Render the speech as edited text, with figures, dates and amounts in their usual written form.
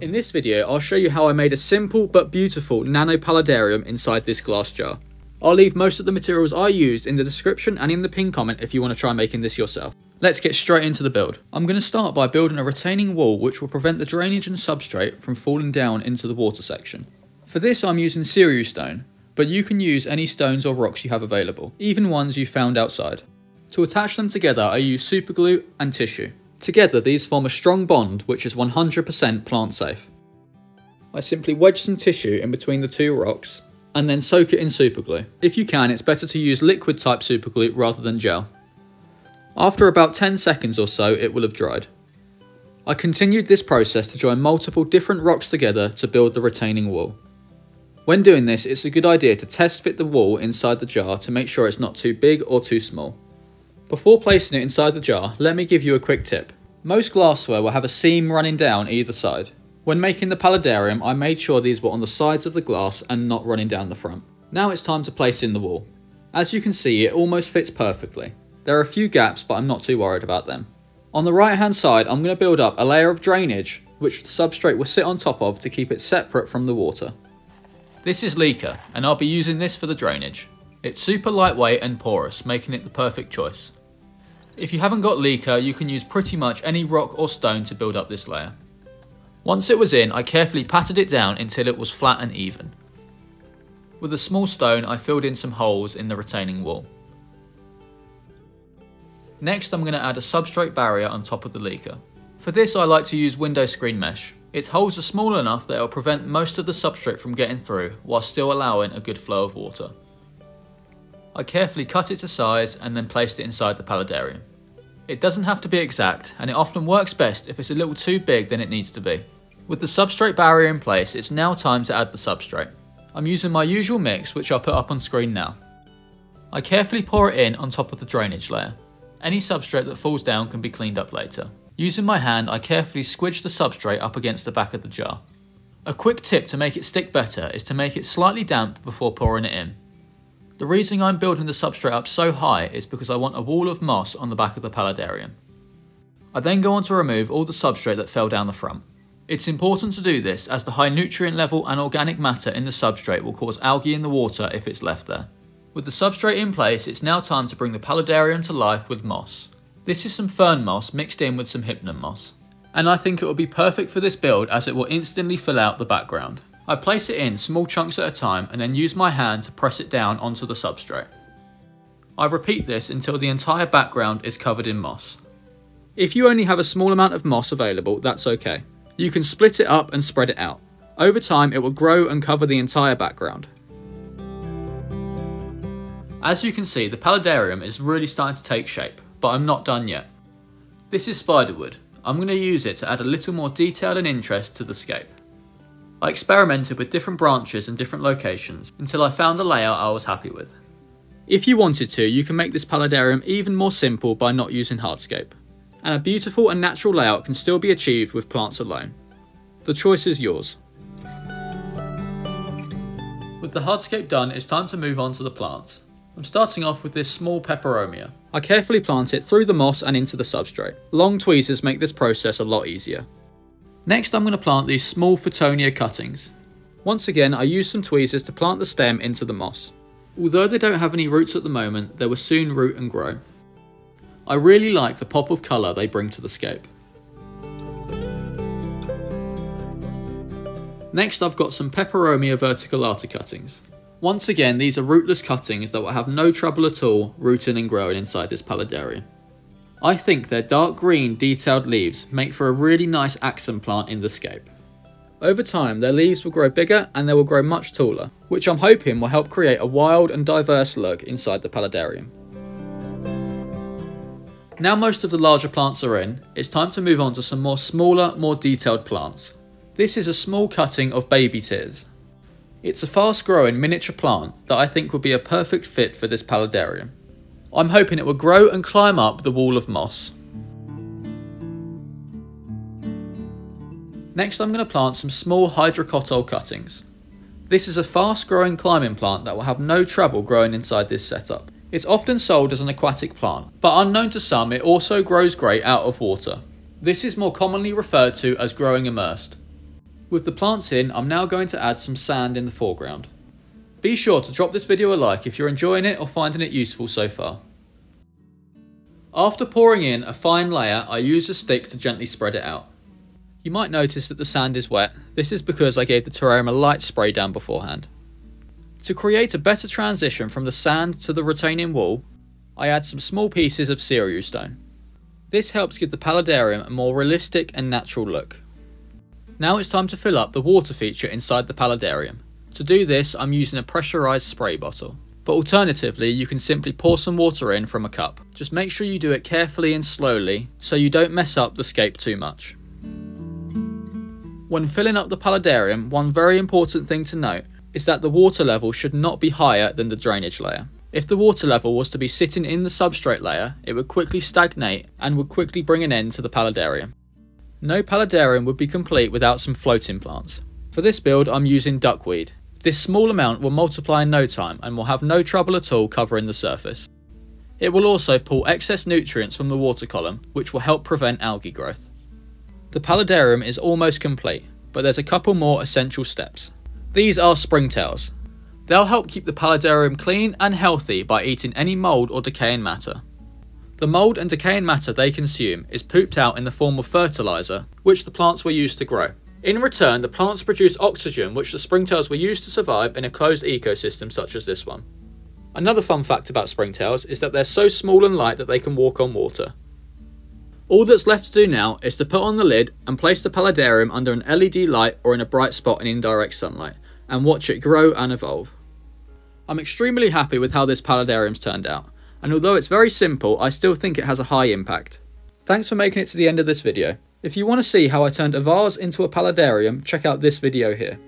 In this video, I'll show you how I made a simple but beautiful Nano Paludarium inside this glass jar. I'll leave most of the materials I used in the description and in the pinned comment if you want to try making this yourself. Let's get straight into the build. I'm going to start by building a retaining wall which will prevent the drainage and substrate from falling down into the water section. For this I'm using Seriyu stone, but you can use any stones or rocks you have available, even ones you found outside. To attach them together I use super glue and tissue. Together these form a strong bond which is 100% plant safe. I simply wedge some tissue in between the two rocks and then soak it in super glue. If you can, it's better to use liquid type super glue rather than gel. After about 10 seconds or so it will have dried. I continued this process to join multiple different rocks together to build the retaining wall. When doing this, it's a good idea to test fit the wall inside the jar to make sure it's not too big or too small. Before placing it inside the jar, let me give you a quick tip. Most glassware will have a seam running down either side. When making the paludarium, I made sure these were on the sides of the glass and not running down the front. Now it's time to place in the wall. As you can see, it almost fits perfectly. There are a few gaps, but I'm not too worried about them. On the right hand side, I'm going to build up a layer of drainage, which the substrate will sit on top of to keep it separate from the water. This is Leaker, and I'll be using this for the drainage. It's super lightweight and porous, making it the perfect choice. If you haven't got Leaker, you can use pretty much any rock or stone to build up this layer. Once it was in, I carefully patted it down until it was flat and even. With a small stone, I filled in some holes in the retaining wall. Next, I'm going to add a substrate barrier on top of the Leaker. For this, I like to use window screen mesh. Its holes are small enough that it will prevent most of the substrate from getting through, while still allowing a good flow of water. I carefully cut it to size and then placed it inside the paludarium. It doesn't have to be exact, and it often works best if it's a little too big than it needs to be. With the substrate barrier in place, it's now time to add the substrate. I'm using my usual mix, which I'll put up on screen now. I carefully pour it in on top of the drainage layer. Any substrate that falls down can be cleaned up later. Using my hand, I carefully squidge the substrate up against the back of the jar. A quick tip to make it stick better is to make it slightly damp before pouring it in. The reason I'm building the substrate up so high is because I want a wall of moss on the back of the paludarium. I then go on to remove all the substrate that fell down the front. It's important to do this as the high nutrient level and organic matter in the substrate will cause algae in the water if it's left there. With the substrate in place, it's now time to bring the paludarium to life with moss. This is some Fern moss mixed in with some Hypnum moss. And I think it will be perfect for this build as it will instantly fill out the background. I place it in small chunks at a time and then use my hand to press it down onto the substrate. I repeat this until the entire background is covered in moss. If you only have a small amount of moss available, that's okay. You can split it up and spread it out. Over time, it will grow and cover the entire background. As you can see, the paludarium is really starting to take shape, but I'm not done yet. This is spiderwood. I'm going to use it to add a little more detail and interest to the scape. I experimented with different branches and different locations until I found a layout I was happy with. If you wanted to, you can make this paludarium even more simple by not using hardscape. And a beautiful and natural layout can still be achieved with plants alone. The choice is yours. With the hardscape done, it's time to move on to the plants. I'm starting off with this small Peperomia. I carefully plant it through the moss and into the substrate. Long tweezers make this process a lot easier. Next I'm going to plant these small Fittonia cuttings. Once again I use some tweezers to plant the stem into the moss. Although they don't have any roots at the moment, they will soon root and grow. I really like the pop of colour they bring to the scape. Next I've got some Peperomia Verticillata cuttings. Once again these are rootless cuttings that will have no trouble at all rooting and growing inside this paludarium. I think their dark green detailed leaves make for a really nice accent plant in the scape. Over time their leaves will grow bigger and they will grow much taller, which I'm hoping will help create a wild and diverse look inside the paludarium. Now most of the larger plants are in, it's time to move on to some smaller, more detailed plants. This is a small cutting of baby tears. It's a fast growing miniature plant that I think would be a perfect fit for this paludarium. I'm hoping it will grow and climb up the wall of moss. Next I'm going to plant some small Hydrocotyle cuttings. This is a fast growing climbing plant that will have no trouble growing inside this setup. It's often sold as an aquatic plant, but unknown to some it also grows great out of water. This is more commonly referred to as growing immersed. With the plants in, I'm now going to add some sand in the foreground. Be sure to drop this video a like if you're enjoying it or finding it useful so far. After pouring in a fine layer, I use a stick to gently spread it out. You might notice that the sand is wet. This is because I gave the terrarium a light spray down beforehand. To create a better transition from the sand to the retaining wall, I add some small pieces of Seriyu stone. This helps give the Paludarium a more realistic and natural look. Now it's time to fill up the water feature inside the Paludarium. To do this, I'm using a pressurised spray bottle. But alternatively, you can simply pour some water in from a cup. Just make sure you do it carefully and slowly, so you don't mess up the scape too much. When filling up the Paludarium, one very important thing to note is that the water level should not be higher than the drainage layer. If the water level was to be sitting in the substrate layer, it would quickly stagnate and would quickly bring an end to the Paludarium. No Paludarium would be complete without some floating plants. For this build, I'm using Duckweed. This small amount will multiply in no time and will have no trouble at all covering the surface. It will also pull excess nutrients from the water column, which will help prevent algae growth. The Paludarium is almost complete, but there's a couple more essential steps. These are springtails. They'll help keep the Paludarium clean and healthy by eating any mould or decaying matter. The mould and decaying matter they consume is pooped out in the form of fertiliser, which the plants were used to grow. In return, the plants produce oxygen, which the springtails were used to survive in a closed ecosystem such as this one. Another fun fact about springtails is that they're so small and light that they can walk on water. All that's left to do now is to put on the lid and place the Paludarium under an LED light or in a bright spot in indirect sunlight, and watch it grow and evolve. I'm extremely happy with how this Paludarium's turned out, and although it's very simple, I still think it has a high impact. Thanks for making it to the end of this video. If you want to see how I turned a vase into a Paludarium, check out this video here.